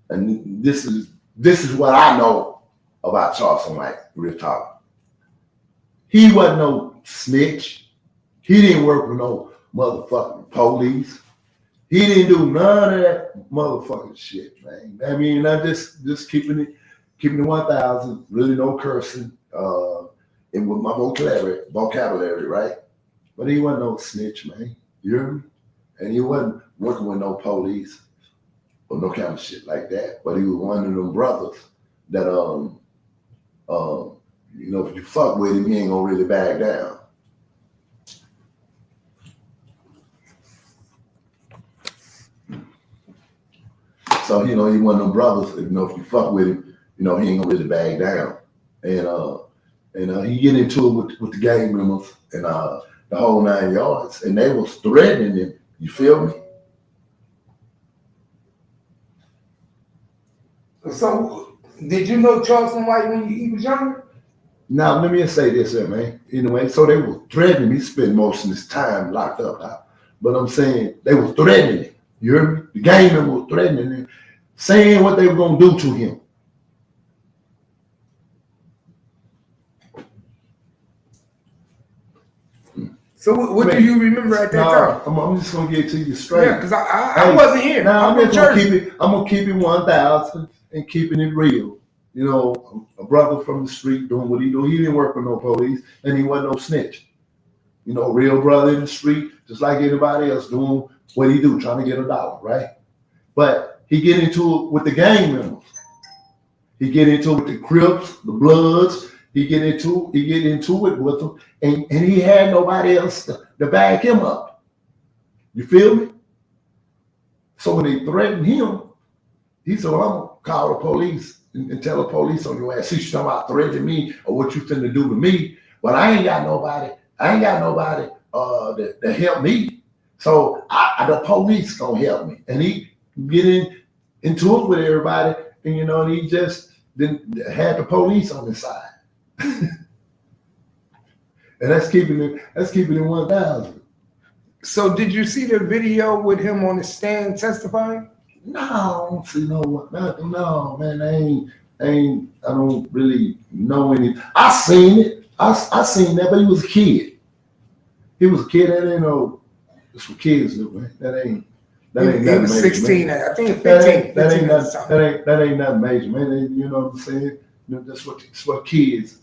And this is what I know about Charleston White, real talk. He wasn't no snitch. He didn't work with no motherfucking police. He didn't do none of that motherfucking shit, man. I mean, I'm just keeping it 1,000, really no cursing, and with my vocabulary, right? But he wasn't no snitch, man. You hear me? And he wasn't working with no police or no kind of shit like that. But he was one of them brothers that, if you fuck with him, he ain't gonna really back down. So, he one of them brothers, if you fuck with him, he ain't gonna really back down. And he get into it with the gang members and the whole 9 yards, and they was threatening him. You feel me? So, did you know Charleston White when he was younger? Now, let me just say this here, man. Anyway, so they were threatening him. He spent most of his time locked up now. But I'm saying they were threatening him. You heard me? The gang members were threatening him, saying what they were going to do to him. So what do you remember at that time? I'm just going to get to you straight. Yeah, because I wasn't here. I'm just going to keep it. I'm going to keep it 1,000 and keeping it real. A brother from the street doing what he do. He didn't work for no police, and he wasn't no snitch. Real brother in the street, just like anybody else doing what he do, trying to get $1, right? But he get into it with the gang members. He get into it with the Crips, the Bloods. He get into it with them, and he had nobody else to back him up. You feel me? So when they threatened him, he said, well, I'm going to call the police and tell the police on your ass. He's talking about threatening me or what you finna do to me. But I ain't got nobody to help me. So the police gonna help me. And he get into it with everybody, and he just didn't had the police on his side. And that's keeping it 1,000. So did you see the video with him on the stand testifying? No, I don't see nothing. No, man, I don't really know any. I seen it. I seen that, but he was a kid. He was a kid. That ain't no. That's what kids do, man. That ain't. He was 16. Man. I think 15. That ain't nothing major, man. You know what I'm saying? That's what kids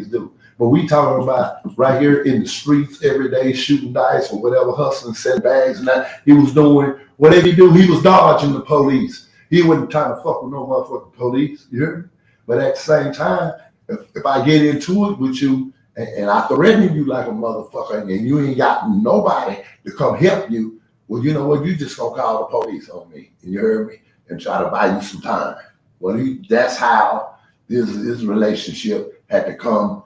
do. But we talking about right here in the streets every day, shooting dice or whatever, hustling, setting bags, and that. He was doing whatever he do. He was dodging the police. He wasn't trying to fuck with no motherfucking police. You hear me? But at the same time, if I get into it with you and I threaten you like a motherfucker and you ain't got nobody to come help you, well, you know what? You just gonna call the police on me. You heard me? And try to buy you some time. Well, that's how this relationship had to come.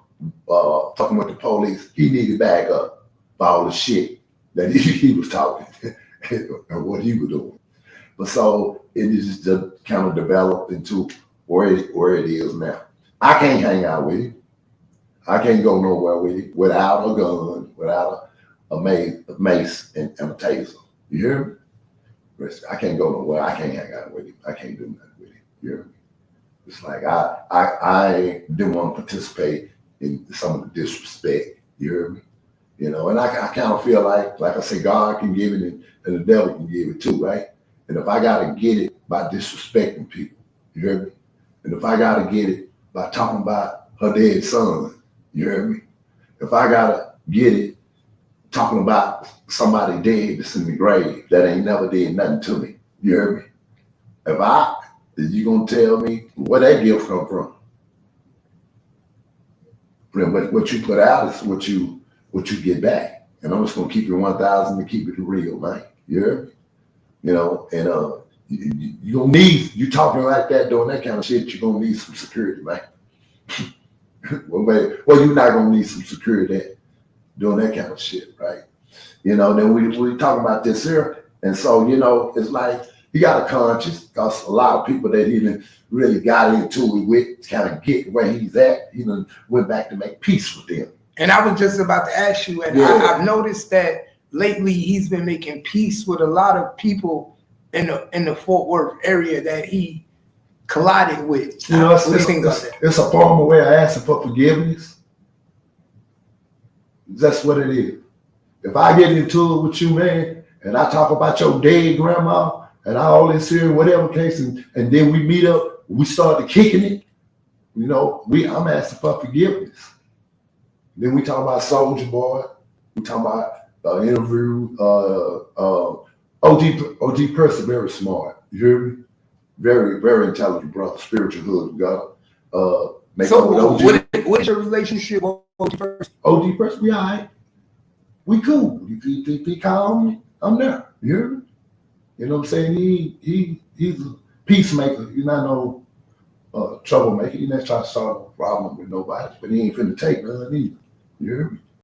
Talking with the police, he needed to back up for all the shit that he was talking and what he was doing. But so it is just kind of developed into where it is now. I can't hang out with him. I can't go nowhere with him without a gun, without a mace and a taser. You hear me? I can't go nowhere. I can't hang out with him. I can't do nothing with him. You hear me? It's like I didn't want to participate in some of the disrespect. You hear me? And I kind of feel like I say, God can give it and the devil can give it too, right? And if I gotta get it by disrespecting people, you hear me? And if I gotta get it by talking about her dead son, you hear me? If I gotta get it talking about somebody dead that's in the grave that ain't never did nothing to me, you hear me? Is you gonna tell me where that gift come from? What you put out is what you get back. And I'm just gonna keep it 1,000 to keep it real, man. You hear me? You gonna need, you talking like that, doing that kind of shit, you're gonna need some security, man. Well, you're not gonna need some security doing that kind of shit, right? Then we talking about this here. And so, it's like he got a conscience because a lot of people that he didn't really got into it with to kind of get where he's at, he done went back to make peace with them. And I was just about to ask you, and yeah. I've noticed that lately he's been making peace with a lot of people in the Fort Worth area that he collided with. You know, What do you think about that? it's a formal way of asking for forgiveness. That's what it is. If I get into it with you, man, and I talk about your dead grandma and all this here, whatever case, and then we meet up, we start kicking it, you know, I'm asking for forgiveness. Then we talk about Soldier Boy. We talk about interview. OG Person, very smart. You hear me? Very, very intelligent brother, spiritual hood God. So what is your relationship with OG Person? OG Person, we all right. We cool. If he call me, I'm there. You hear me? You know what I'm saying? He's a peacemaker. He's not no troublemaker. He never try to solve a problem with nobody, but he ain't finna take none either. You hear me?